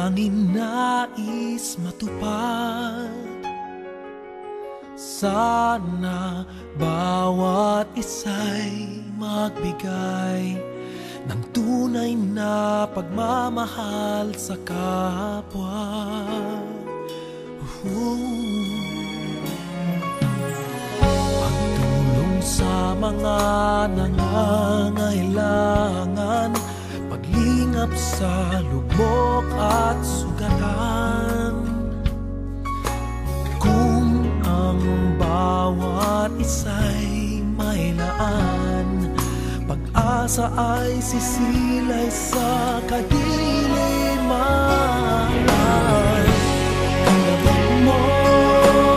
tanging nais matupad. Sana bawat isa'y magbigay ng tunay na pagmamahal sa kapwa. Pagtulong sa mga nangangailangan, paglingap sa lubok at sugatan. Kung ang bawat isa'y may laan, pag-asa ay sisilay sa kadiliman. Ilabot mo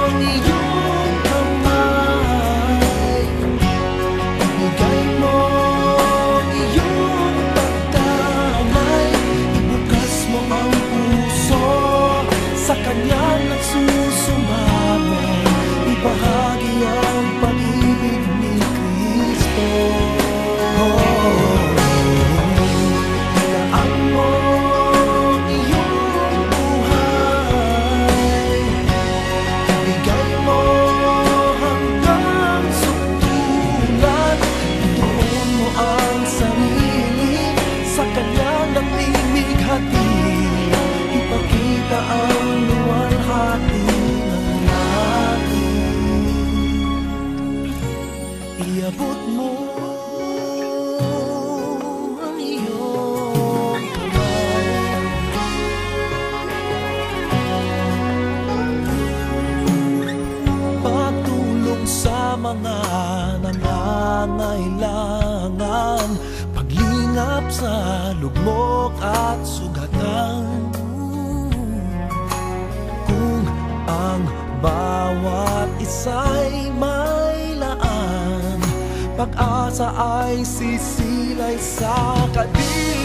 ang iyong kamay, ibigay mo ang iyong pagdamay, ibukas mo ang puso sa kanyang nagsusumamo, ibahagi ang pag-ibig ni Kristo. Ilaan mo ang iyong buhay, ibigay mo hanggang suntulan, ituon mo ang sarili sa kanyang nagmimighati, ipakita ang luwalhati ng langit. Iabot mo ang iyong kamay, pagtulong sa mga nangangailangan, paglingap sa lugmok at sugatan. Kung ang bawat isa'y may laan, pag-asa ay sisilay sa kadiliman.